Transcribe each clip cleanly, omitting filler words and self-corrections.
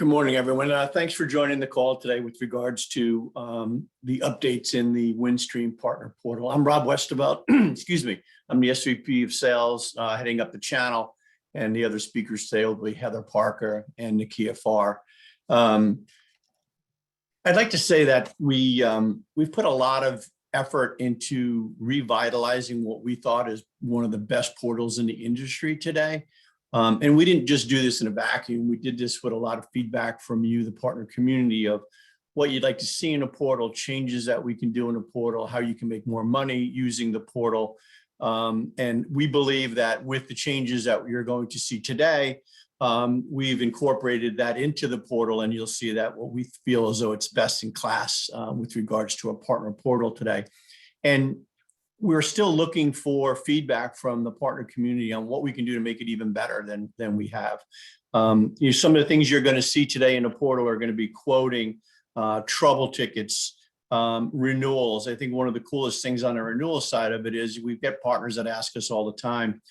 Good morning, everyone. Thanks for joining the call today with regards to the updates in the Windstream Partner Portal. I'm Rob Westervelt. Excuse me. I'm the SVP of Sales, heading up the channel, and the other speakers today will be Heather Parker and Nakia Farr. I'd like to say that we've put a lot of effort into revitalizing what we thought is one of the best portals in the industry today. And we didn't just do this in a vacuum. We did this with a lot of feedback from you, the partner community, of what you'd like to see in a portal, changes that we can do in a portal, how you can make more money using the portal. And we believe that with the changes that you're going to see today, we've incorporated that into the portal, and you'll see that what we feel as though it's best in class with regards to a partner portal today. And we're still looking for feedback from the partner community on what we can do to make it even better than we have. Some of the things you're going to see today in the portal are going to be quoting, trouble tickets, renewals. I think one of the coolest things on the renewal side of it is we've got partners that ask us all the time,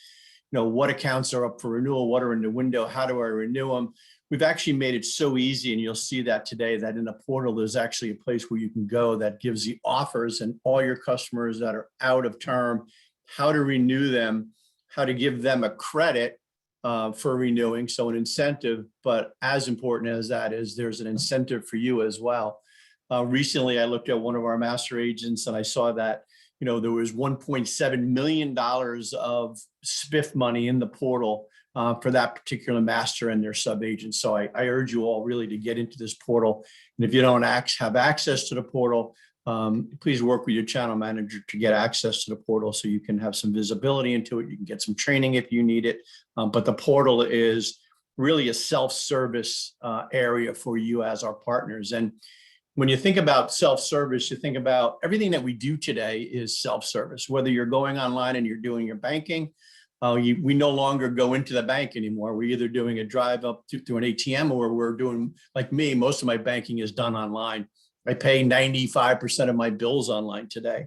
what accounts are up for renewal, what are in the window, how do I renew them? We've actually made it so easy, and you'll see that today, that in the portal, there's actually a place where you can go that gives the offers and all your customers that are out of term, how to renew them, how to give them a credit for renewing, so an incentive. But as important as that is, there's an incentive for you as well. Recently, I looked at one of our master agents, and I saw that there was $1.7 million of spiff money in the portal for that particular master and their sub-agents. So I urge you all really to get into this portal. And if you don't have access to the portal, please work with your channel manager to get access to the portal so you can have some visibility into it. You can get some training if you need it. But the portal is really a self-service area for you as our partners. And when you think about self-service, you think about everything that we do today is self-service. Whether you're going online and you're doing your banking, we no longer go into the bank anymore. We're either doing a drive up to an ATM, or we're doing, like me, most of my banking is done online. I pay 95% of my bills online today.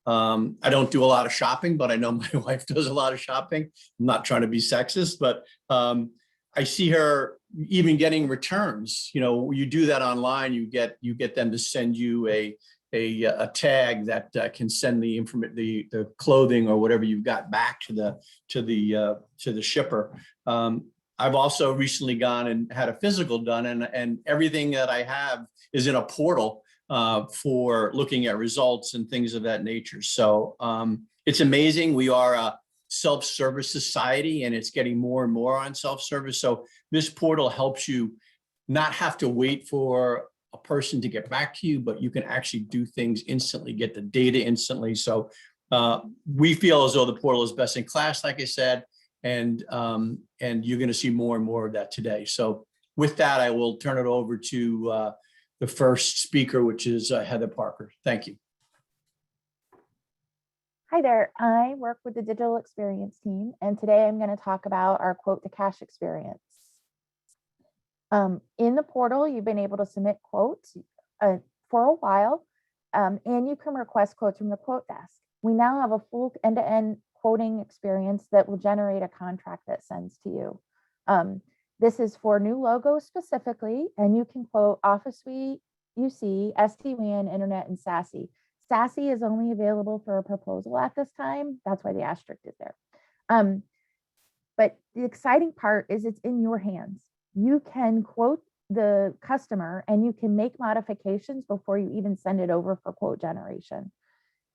I don't do a lot of shopping, but I know my wife does a lot of shopping. I'm not trying to be sexist, but I see her even getting returns. You do that online, you get them to send you a tag that can send the clothing or whatever you've got back to the shipper. I've also recently gone and had a physical done, and everything that I have is in a portal for looking at results and things of that nature. So it's amazing. We are a self-service society, and it's getting more and more on self-service. So this portal helps you not have to wait for a person to get back to you, but you can actually do things instantly, get the data instantly. So we feel as though the portal is best in class, like I said, and you're going to see more and more of that today. So with that, I will turn it over to the first speaker, which is Heather Parker. Thank you. Hi there, I work with the digital experience team, and today I'm going to talk about our quote to cash experience. In the portal, you've been able to submit quotes for a while, and you can request quotes from the quote desk. We now have a full end-to-end quoting experience that will generate a contract that sends to you. This is for new logos specifically, and you can quote Office Suite, UC, SD-WAN, Internet, and SASE. SASE is only available for a proposal at this time. That's why the asterisk is there. But the exciting part is it's in your hands. You can quote the customer and you can make modifications before you even send it over for quote generation.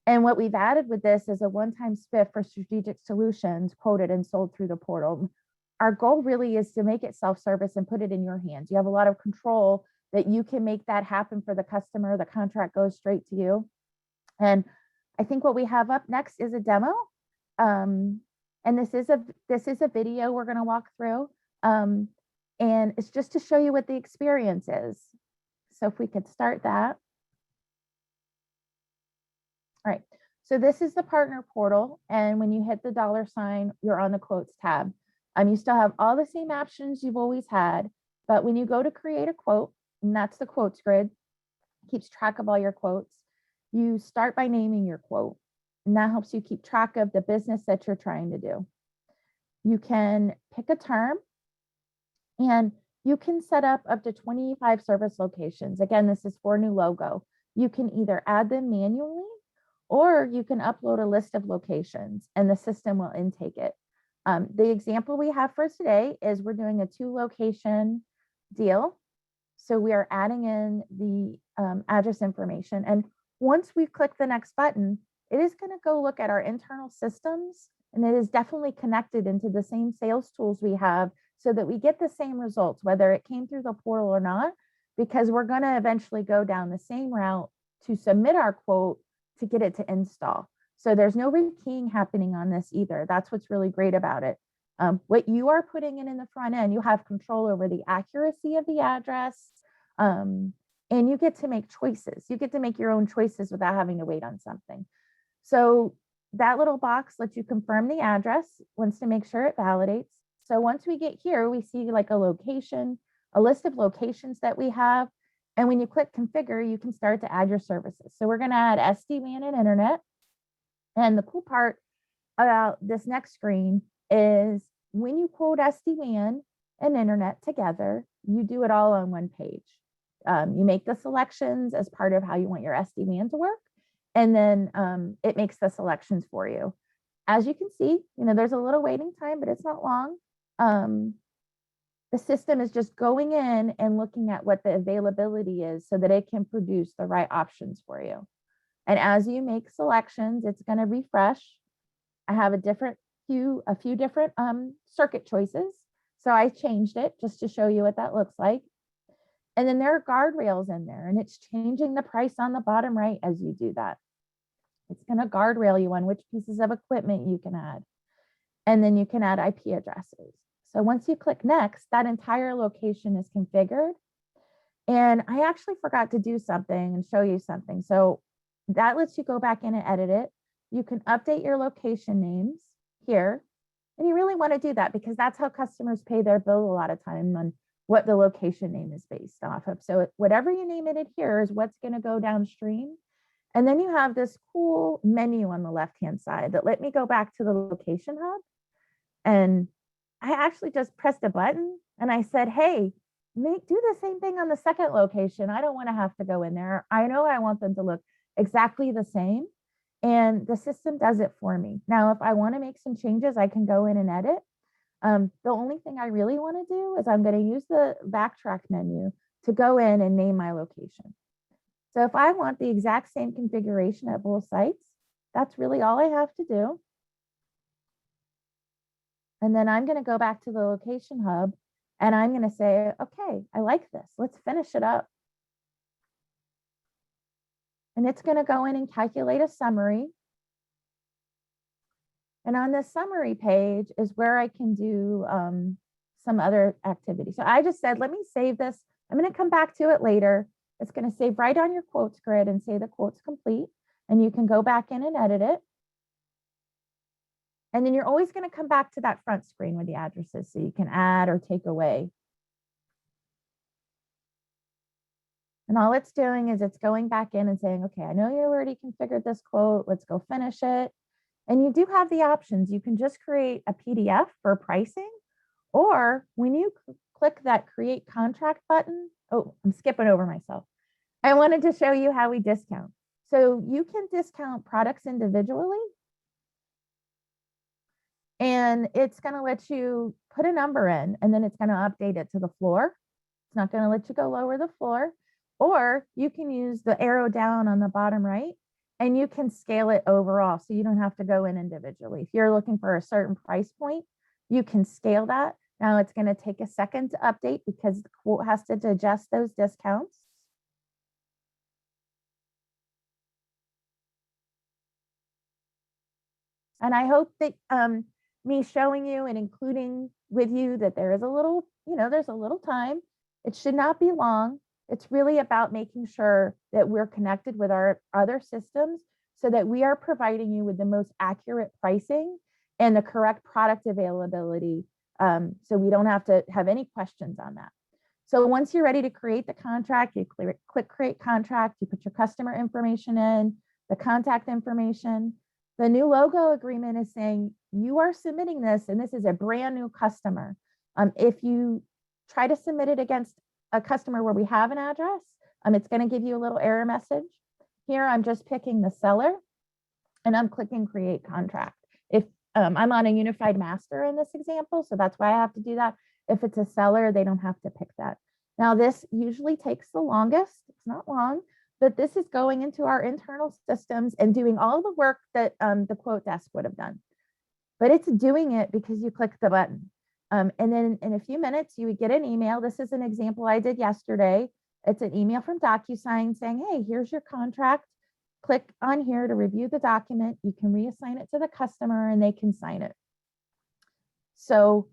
And what we've added with this is a one-time spiff for strategic solutions quoted and sold through the portal. Our goal really is to make it self-service and put it in your hands. You have a lot of control that you can make that happen for the customer. The contract goes straight to you. And I think what we have up next is a demo. And this is a video we're going to walk through. And it's just to show you what the experience is. So if we could start that. All right, so this is the partner portal. And when you hit the $, you're on the quotes tab. You still have all the same options you've always had, but when you go to create a quote, and that's the quotes grid, keeps track of all your quotes. You start by naming your quote, and that helps you keep track of the business that you're trying to do. You can pick a term, and You can set up to 25 service locations. Again, this is for new logo. You can either add them manually or you can upload a list of locations and the system will intake it. The example we have for today is we're doing a 2-location deal. So we are adding in the address information. And once we click the next button, it is going to go look at our internal systems, and it is definitely connected into the same sales tools we have so that we get the same results, whether it came through the portal or not, because we're going to eventually go down the same route to submit our quote to get it to install. So there's no rekeying happening on this either. That's what's really great about it. What you are putting in the front end, you have control over the accuracy of the address, and you get to make choices. You get to make your own choices without having to wait on something. So that little box lets you confirm the address, wants to make sure it validates. So once we get here, we see like a location, a list of locations that we have. And when you click configure, you can start to add your services. So we're going to add SD-WAN and internet. And the cool part about this next screen is when you quote SD-WAN and internet together, you do it all on one page. You make the selections as part of how you want your SD-WAN to work. And then it makes the selections for you. As you can see, there's a little waiting time, but it's not long. The system is just going in and looking at what the availability is so that it can produce the right options for you. And as you make selections, it's going to refresh. I have a few different circuit choices. So I changed it just to show you what that looks like. And then there are guardrails in there, and it's changing the price on the bottom right as you do that. It's going to guardrail you on which pieces of equipment you can add. And then you can add IP addresses. So once you click next, that entire location is configured. And I actually forgot to do something and show you something. So that lets you go back in and edit it. You can update your location names here. And you really want to do that because that's how customers pay their bill a lot of time, on what the location name is based off of. So whatever you name it here is what's going to go downstream. And then you have this cool menu on the left-hand side that let me go back to the location hub. And I actually just pressed a button and I said, hey, do the same thing on the second location. I don't want to have to go in there. I know I want them to look exactly the same. And the system does it for me. Now, if I want to make some changes, I can go in and edit. The only thing I really want to do is I'm going to use the backtrack menu to go in and name my location. So if I want the exact same configuration at both sites, that's really all I have to do. And then I'm going to go back to the location hub and I'm going to say, okay, I like this. Let's finish it up. And it's going to go in and calculate a summary. And on this summary page is where I can do some other activity. So I just said, let me save this. I'm going to come back to it later. It's going to save right on your quotes grid and say the quote's complete. And you can go back in and edit it. And then you're always going to come back to that front screen with the addresses so you can add or take away. And all it's doing is it's going back in and saying, okay, I know you already configured this quote. Let's go finish it. And you do have the options. You can just create a PDF for pricing, or when you click that create contract button, oh, I'm skipping over myself. I wanted to show you how we discount. So you can discount products individually. And it's going to let you put a number in, and then it's going to update it to the floor. It's not going to let you go lower the floor. Or you can use the arrow down on the bottom right, and you can scale it overall. So you don't have to go in individually. If you're looking for a certain price point, you can scale that. Now it's going to take a second to update because the quote has to adjust those discounts. And I hope that me showing you and including with you that there is a little, there's a little time. It should not be long. It's really about making sure that we're connected with our other systems so that we are providing you with the most accurate pricing and the correct product availability. So we don't have to have any questions on that. So once you're ready to create the contract, you click create contract, you put your customer information in, the contact information. The new logo agreement is saying you are submitting this, and this is a brand new customer. If you try to submit it against a customer where we have an address. It's going to give you a little error message. Here, I'm just picking the seller and I'm clicking create contract. If I'm on a unified master in this example, so that's why I have to do that. If it's a seller, they don't have to pick that. Now, this usually takes the longest. It's not long, but this is going into our internal systems and doing all the work that the quote desk would have done. But it's doing it because you click the button. And then in a few minutes, you would get an email. This is an example I did yesterday. It's an email from DocuSign saying, hey, here's your contract. Click on here to review the document. You can reassign it to the customer and they can sign it. So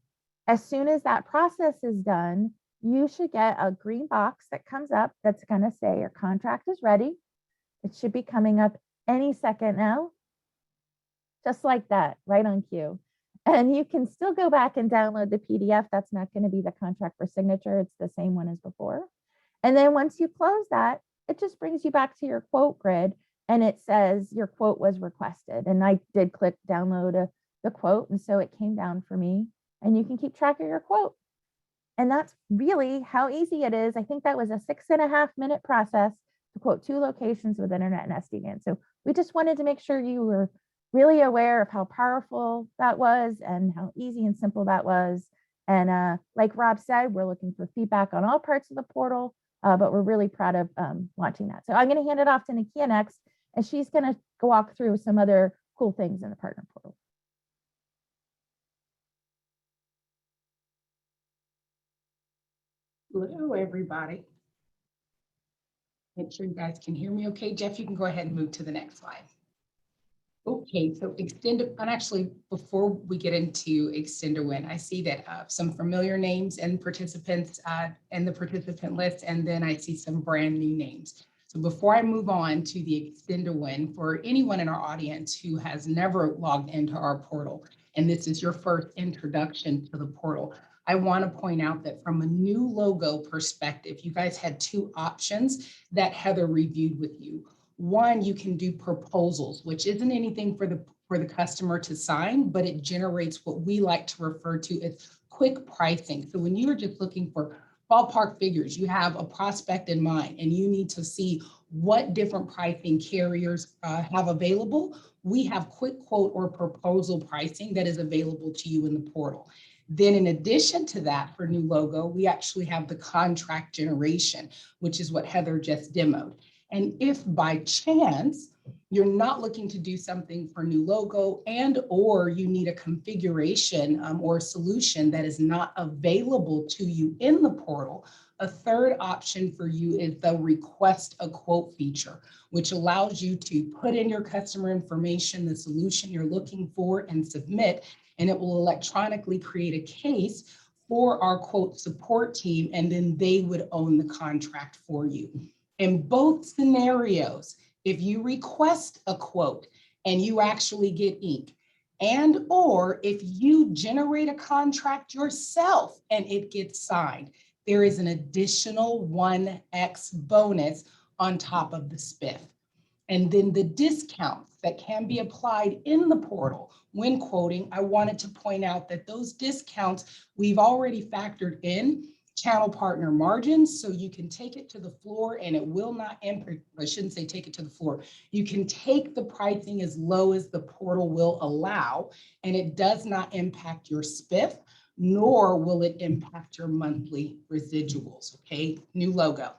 as soon as that process is done, you should get a green box that comes up that's going to say your contract is ready. It should be coming up any second now, just like that, right on cue. And you can still go back and download the PDF. That's not going to be the contract for signature. It's the same one as before. And then once you close that, it just brings you back to your quote grid and it says your quote was requested. And I did click download the quote. And so it came down for me and you can keep track of your quote. And that's really how easy it is. I think that was a 6.5 minute process to quote 2 locations with internet and SD-WAN. So we just wanted to make sure you were really aware of how powerful that was and how easy and simple that was. And like Rob said, we're looking for feedback on all parts of the portal, but we're really proud of launching that. So I'm going to hand it off to Nakia next, and she's going to walk through some other cool things in the partner portal. Hello, everybody. Make sure you guys can hear me okay. Jeff, you can go ahead and move to the next slide. Okay, so and actually, before we get into Extend-A-Win, I see that some familiar names and participants in the participant list, and then I see some brand new names. So before I move on to the Extend-A-Win, for anyone in our audience who has never logged into our portal, and this is your first introduction to the portal, I want to point out that from a new logo perspective, you guys had 2 options that Heather reviewed with you. One, you can do proposals, which isn't anything for the customer to sign, but it generates what we like to refer to as quick pricing. So when you're just looking for ballpark figures, you have a prospect in mind and you need to see what different pricing carriers have available. We have quick quote or proposal pricing that is available to you in the portal. Then in addition to that, for new logo, we actually have the contract generation, which is what Heather just demoed. And if by chance you're not looking to do something for new logo or you need a configuration or solution that is not available to you in the portal, a third option for you is the request a quote feature, which allows you to put in your customer information, the solution you're looking for, and submit, and it will electronically create a case for our quote support team, and then they would own the contract for you. In both scenarios, if you request a quote and you actually get ink, or if you generate a contract yourself and it gets signed, there is an additional 1x bonus on top of the spiff. And then the discounts that can be applied in the portal when quoting, I wanted to point out that those discounts we've already factored in channel partner margins, so you can take it to the floor and it will not impact, I shouldn't say take it to the floor. You can take the pricing as low as the portal will allow, and it does not impact your spiff, nor will it impact your monthly residuals, okay? New logo.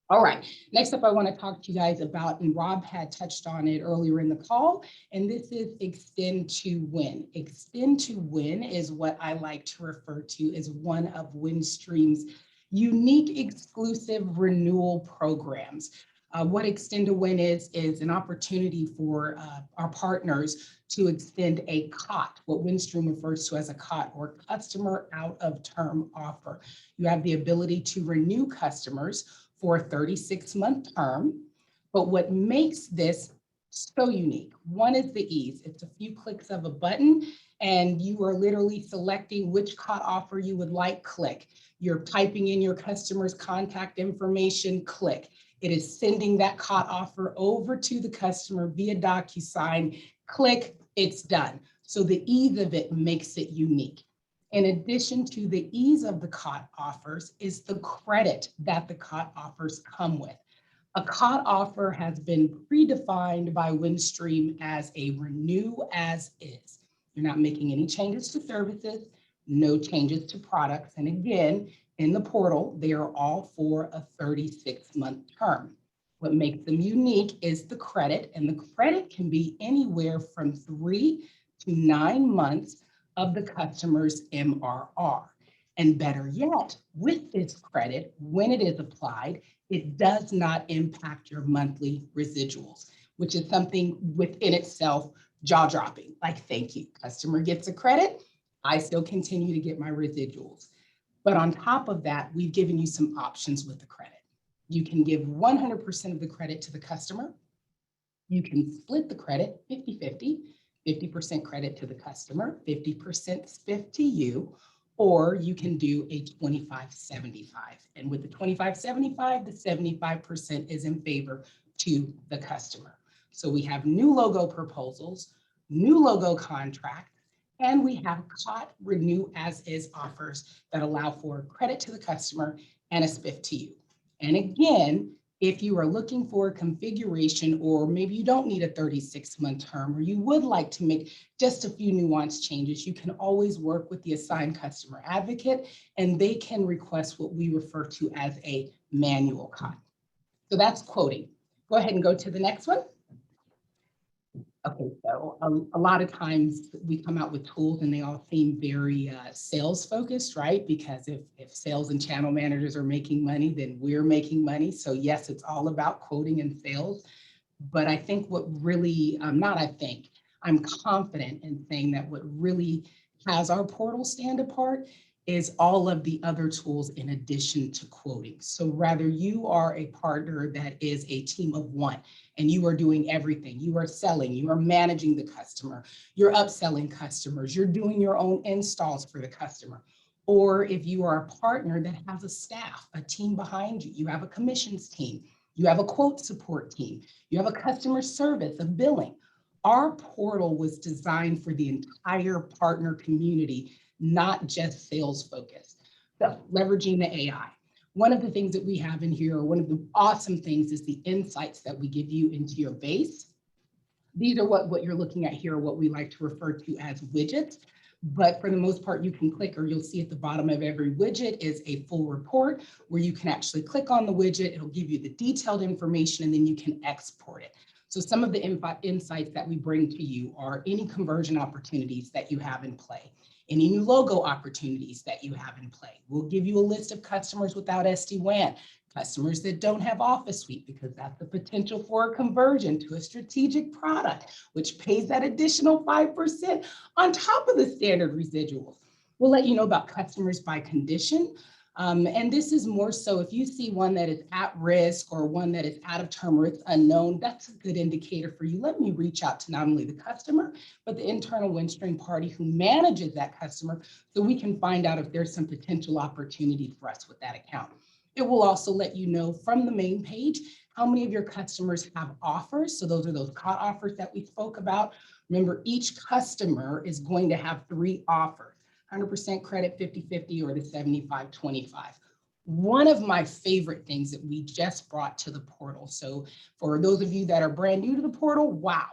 All right, next up, I want to talk to you guys about, and Rob had touched on it earlier in the call, and this is Extend-to-Win. Extend-to-Win is what I like to refer to as one of Windstream's unique exclusive renewal programs. What Extend-to-Win is an opportunity for our partners to extend a COT, what Windstream refers to as a COT, or customer out of term offer. You have the ability to renew customers for a 36-month term. But what makes this so unique, one is the ease. It's a few clicks of a button and you are literally selecting which COT offer you would like, click. You're typing in your customer's contact information, click. It is sending that COT offer over to the customer via DocuSign, click, it's done. So the ease of it makes it unique. In addition to the ease of the COT offers is the credit that the COT offers come with. A COT offer has been predefined by Windstream as a renew as is. You're not making any changes to services, no changes to products. And again, in the portal, they are all for a 36-month term. What makes them unique is the credit, and the credit can be anywhere from 3 to 9 months of the customer's MRR. And better yet, with this credit, when it is applied, it does not impact your monthly residuals, which is something within itself jaw-dropping. Like, thank you, customer gets a credit, I still continue to get my residuals. But on top of that, we've given you some options with the credit. You can give 100% of the credit to the customer. You can split the credit 50-50, 50% credit to the customer, 50% spiff to you, or you can do a 25-75. And with the 25-75, the 75% is in favor to the customer. So we have new logo proposals, new logo contracts, and we have COT renew as is offers that allow for credit to the customer and a spiff to you. And again, if you are looking for a configuration, or maybe you don't need a 36-month term, or you would like to make just a few nuanced changes, you can always work with the assigned customer advocate, and they can request what we refer to as a manual COT. So that's quoting. Go ahead and go to the next one. Okay, so a lot of times we come out with tools and they all seem very sales focused, right? Because if sales and channel managers are making money, then we're making money. So yes, it's all about quoting and sales. But I think what really, I'm confident in saying that what really has our portal stand apart is all of the other tools in addition to quoting. So rather you are a partner that is a team of one, and you are doing everything. You are selling, you are managing the customer, you're upselling customers, you're doing your own installs for the customer. Or if you are a partner that has a staff, a team behind you, you have a commissions team, you have a quote support team, you have a customer service, a billing. Our portal was designed for the entire partner community, not just sales focused. So leveraging the AI. One of the things that we have in here, or one of the awesome things, is the insights that we give you into your base. These are what you're looking at here, what we like to refer to as widgets. But for the most part, you can click, or you'll see at the bottom of every widget is a full report where you can actually click on the widget. It'll give you the detailed information, and then you can export it. So some of the insights that we bring to you are any conversion opportunities that you have in play, any new logo opportunities that you have in play. We'll give you a list of customers without SD-WAN, customers that don't have Office Suite, because that's the potential for a conversion to a strategic product, which pays that additional 5% on top of the standard residuals. We'll let you know about customers by condition. And this is more so if you see one that is at risk or one that is out of term or it's unknown, that's a good indicator for you. Let me reach out to not only the customer, but the internal Windstream party who manages that customer, so we can find out if there's some potential opportunity for us with that account. It will also let you know from the main page how many of your customers have offers. So those are those COT offers that we spoke about. Remember, each customer is going to have 3 offers. 100% credit, 50-50, or the 75-25. One of my favorite things that we just brought to the portal. So for those of you that are brand new to the portal, wow.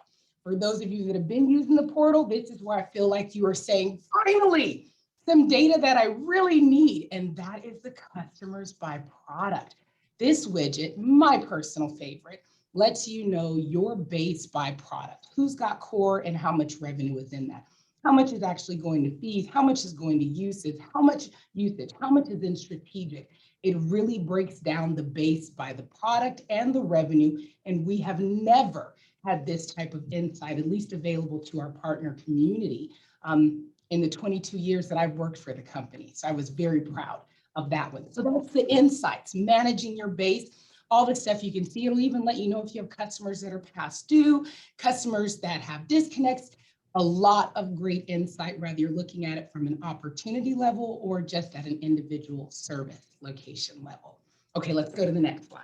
For those of you that have been using the portal, this is where I feel like you are saying, finally, some data that I really need, and that is the customers by product. This widget, my personal favorite, lets you know your base by product, who's got core and how much revenue is in that. How much is actually going to fees? How much is going to usage? How much is in strategic? It really breaks down the base by the product and the revenue. And we have never had this type of insight, at least available to our partner community, in the 22 years that I've worked for the company. So I was very proud of that one. So that's the insights, managing your base, all the stuff you can see. It'll even let you know if you have customers that are past due, customers that have disconnects. A lot of great insight, whether you're looking at it from an opportunity level or just at an individual service location level. Okay, let's go to the next slide.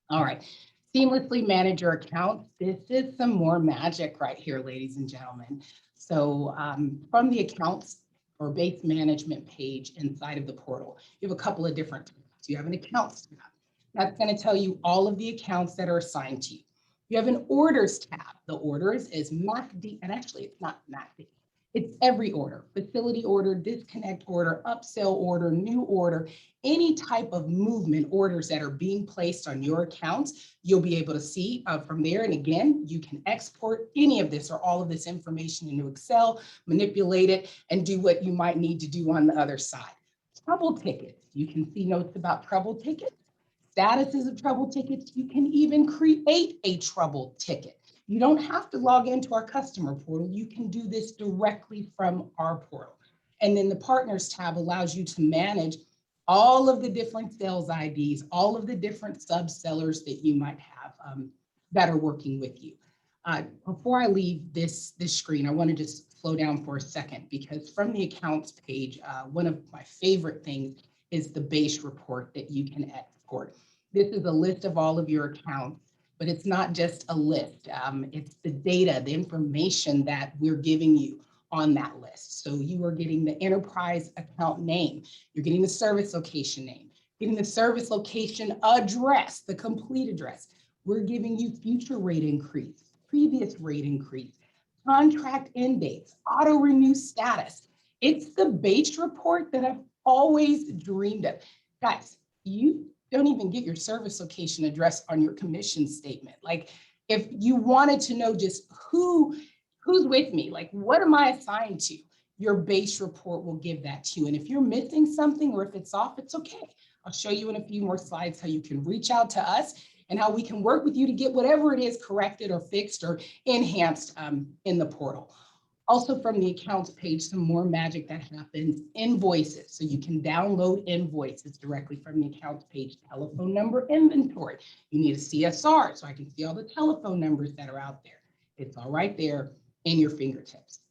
All right, seamlessly manage your account. This is some more magic right here, ladies and gentlemen. So from the accounts or base management page inside of the portal. You have a couple of different tabs. You have an accounts tab. That's going to tell you all of the accounts that are assigned to you. You have an orders tab. The orders is MACD, and actually it's not MACD. It's every order, facility order, disconnect order, upsell order, new order, any type of movement orders that are being placed on your accounts, you'll be able to see from there. And again, you can export any of this or all of this information into Excel, manipulate it, and do what you might need to do on the other side. Trouble tickets, you can see notes about trouble tickets, statuses of trouble tickets. You can even create a trouble ticket. You don't have to log into our customer portal. You can do this directly from our portal. And then the partners tab allows you to manage all of the different sales IDs, all of the different sub-sellers that you might have that are working with you. Before I leave this screen, I want to just slow down for a second, because from the accounts page, one of my favorite things is the base report that you can export. This is a list of all of your accounts. But it's not just a list. It's the data, the information that we're giving you on that list. So you are getting the enterprise account name. You're getting the service location name, getting the service location address, the complete address. We're giving you future rate increase, previous rate increase, contract end dates, auto renew status. It's the base report that I've always dreamed of. Guys, you don't even get your service location address on your commission statement. Like, if you wanted to know just who's with me, like what am I assigned to, your base report will give that to you. And if you're missing something or if it's off, it's okay. I'll show you in a few more slides how you can reach out to us and how we can work with you to get whatever it is corrected or fixed or enhanced in the portal. Also from the accounts page, some more magic that happens, invoices. So you can download invoices directly from the accounts page, telephone number inventory. You need a CSR, so I can see all the telephone numbers that are out there. It's all right there in your fingertips.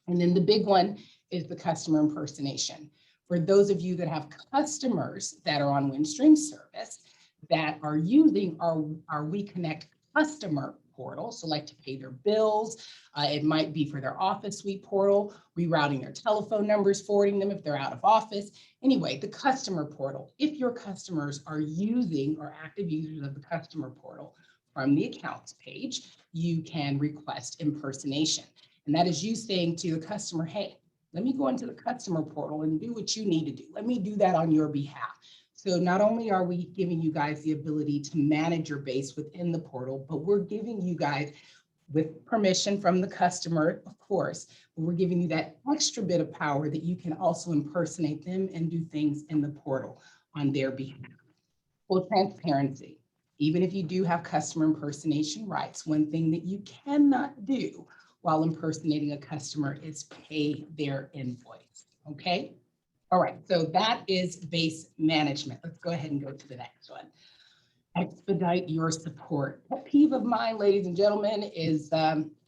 And then the big one is the customer impersonation. For those of you that have customers that are on Windstream service that are using our WeConnect customer portal, so like to pay their bills. It might be for their office suite portal, rerouting their telephone numbers, forwarding them if they're out of office. Anyway, the customer portal, if your customers are using or active users of the customer portal from the accounts page, you can request impersonation. And that is you saying to the customer, hey, let me go into the customer portal and do what you need to do. Let me do that on your behalf. So not only are we giving you guys the ability to manage your base within the portal, but we're giving you guys, with permission from the customer, of course, but we're giving you that extra bit of power that you can also impersonate them and do things in the portal on their behalf. Full transparency. Even if you do have customer impersonation rights, one thing that you cannot do while impersonating a customer is pay their invoice, okay? All right, so that is base management. Let's go ahead and go to the next one. Expedite your support. A peeve of mine, ladies and gentlemen, is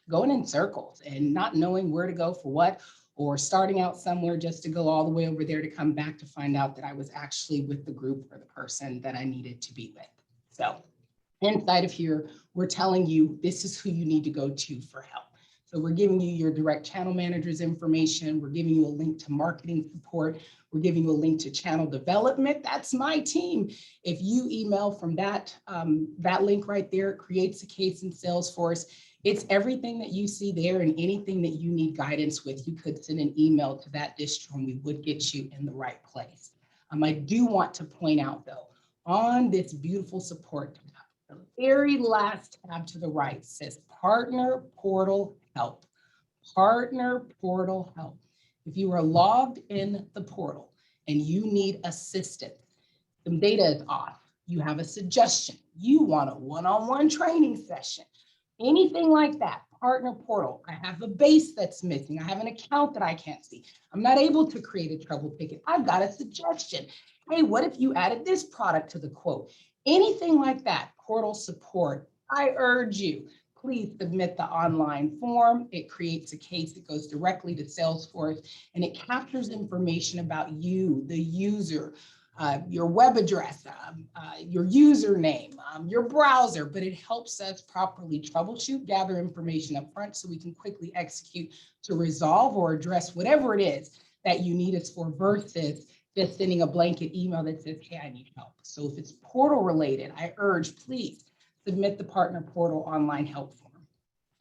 going in circles and not knowing where to go for what, or starting out somewhere just to go all the way over there to come back to find out that I was actually with the group or the person that I needed to be with. So inside of here, we're telling you this is who you need to go to for help. So we're giving you your direct channel manager's information. We're giving you a link to marketing support. We're giving you a link to channel development. That's my team. If you email from that link right there, it creates a case in Salesforce. It's everything that you see there, and anything that you need guidance with, you could send an email to that distro and we would get you in the right place. I do want to point out though, on this beautiful support tab, the very last tab to the right says Partner Portal Help. Partner Portal Help. If you are logged in the portal and you need assistance, some data is off, you have a suggestion, you want a one-on-one training session, anything like that, Partner Portal. I have a base that's missing. I have an account that I can't see. I'm not able to create a trouble ticket. I've got a suggestion. Hey, what if you added this product to the quote? Anything like that, portal support, I urge you, please submit the online form. It creates a case, it goes directly to Salesforce, and it captures information about you, the user, your web address, your username, your browser, but it helps us properly troubleshoot, gather information up front so we can quickly execute to resolve or address whatever it is that you need us for versus just sending a blanket email that says, hey, I need help. So if it's portal related, I urge, please submit the partner portal online help form.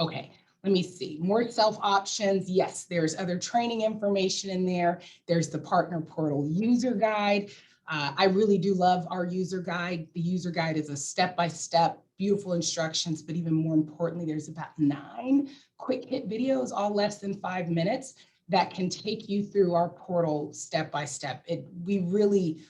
Okay, let me see. More self options. Yes, there's other training information in there. There's the partner portal user guide. I really do love our user guide. The user guide is a step-by-step, beautiful instructions, but even more importantly, there's about 9 quick hit videos, all less than 5 minutes, that can take you through our portal step-by-step. We really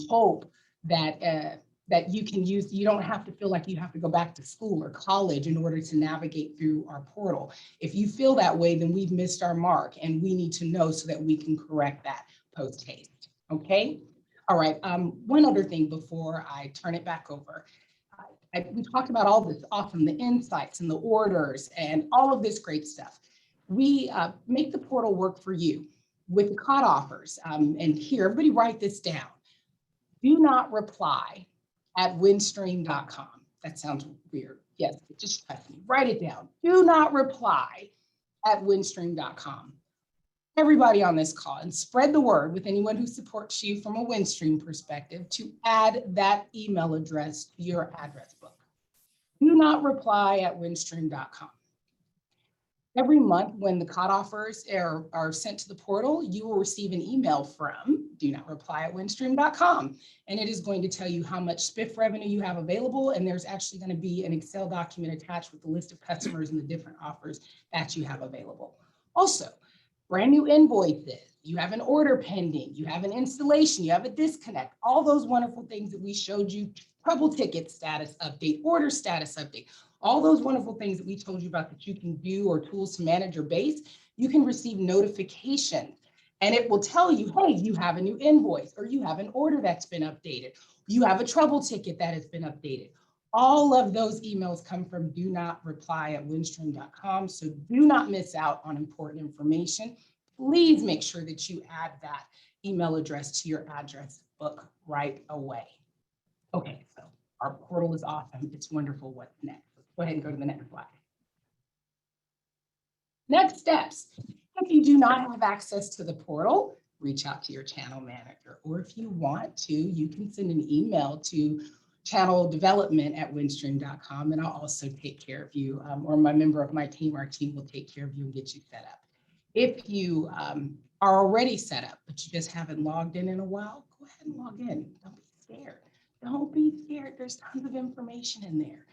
hope that that you can use, you don't have to feel like you have to go back to school or college in order to navigate through our portal. If you feel that way, then we've missed our mark and we need to know so that we can correct that post haste, okay? All right, one other thing before I turn it back over. We talked about all this awesome, the insights and the orders and all of this great stuff. We make the portal work for you with the COD offers. And here, everybody write this down. Do not reply at windstream.com. That sounds weird. Yes, but just trust me, write it down. Do not reply at windstream.com. Everybody on this call, and spread the word with anyone who supports you from a Windstream perspective to add that email address to your address book. Do not reply at windstream.com. Every month when the COD offers are sent to the portal, you will receive an email from do not reply at windstream.com. And it is going to tell you how much spiff revenue you have available. And there's actually going to be an Excel document attached with the list of customers and the different offers that you have available. Also, brand new invoices, you have an order pending, you have an installation, you have a disconnect, all those wonderful things that we showed you, trouble ticket status update, order status update, all those wonderful things that we told you about that you can do or tools to manage your base, you can receive notifications and it will tell you, hey, you have a new invoice or you have an order that's been updated. You have a trouble ticket that has been updated. All of those emails come from do not reply at windstream.com. So do not miss out on important information. Please make sure that you add that email address to your address book right away. Okay, so our portal is awesome. It's wonderful. What's next? Let's go ahead and go to the next slide. Next steps. If you do not have access to the portal, reach out to your channel manager. Or if you want to, you can send an email to channel development at windstream.com, and I'll also take care of you, or my member of my team, our team will take care of you and get you set up. If you are already set up, but you just haven't logged in a while, go ahead and log in. Don't be scared. Don't be scared. There's tons of information in there.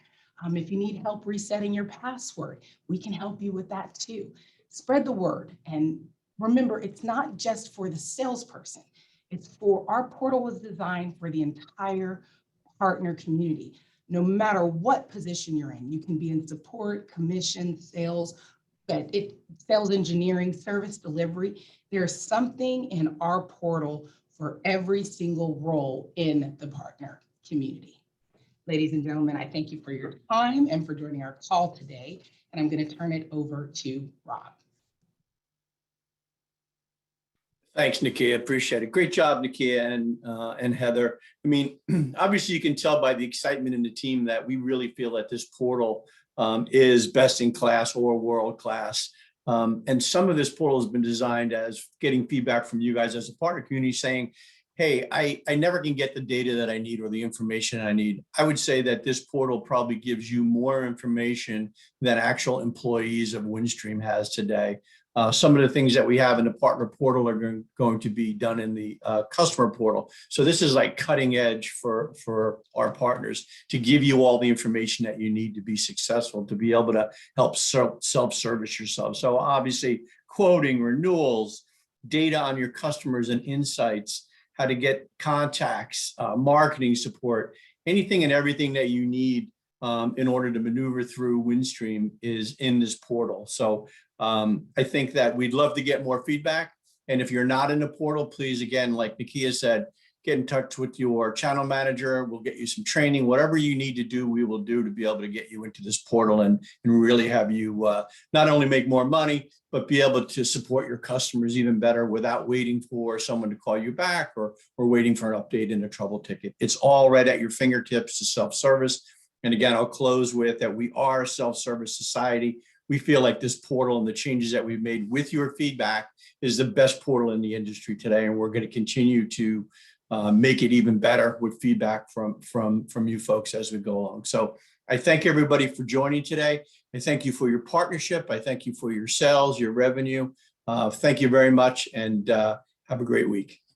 If you need help resetting your password, we can help you with that too. Spread the word. And remember, it's not just for the salesperson. It's for our portal was designed for the entire partner community. No matter what position you're in, you can be in support, commission, sales, sales engineering, service delivery. There's something in our portal for every single role in the partner community. Ladies and gentlemen, I thank you for your time and for joining our call today. And I'm going to turn it over to Rob. Thanks, Nakia. Appreciate it. Great job, Nakia and Heather. I mean, obviously you can tell by the excitement in the team that we really feel that this portal is best in class or world class. And some of this portal has been designed as getting feedback from you guys as a partner community saying, hey, I never can get the data that I need or the information I need. I would say that this portal probably gives you more information than actual employees of Windstream has today. Some of the things that we have in the partner portal are going to be done in the customer portal. So this is like cutting edge for our partners to give you all the information that you need to be successful, to be able to help self-service yourself. So obviously quoting, renewals, data on your customers and insights, how to get contacts, marketing support, anything and everything that you need in order to maneuver through Windstream is in this portal. So I think that we'd love to get more feedback. And if you're not in the portal, please, again, like Nakia said, get in touch with your channel manager. We'll get you some training, whatever you need to do, we will do to be able to get you into this portal and really have you not only make more money, but be able to support your customers even better without waiting for someone to call you back or waiting for an update in a trouble ticket. It's all right at your fingertips to self-service. And again, I'll close with that we are a self-service society. we feel like this portal and the changes that we've made with your feedback is the best portal in the industry today. And we're going to continue to make it even better with feedback from you folks as we go along. So I thank everybody for joining today. I thank you for your partnership. I thank you for your sales, your revenue. Thank you very much, and have a great week.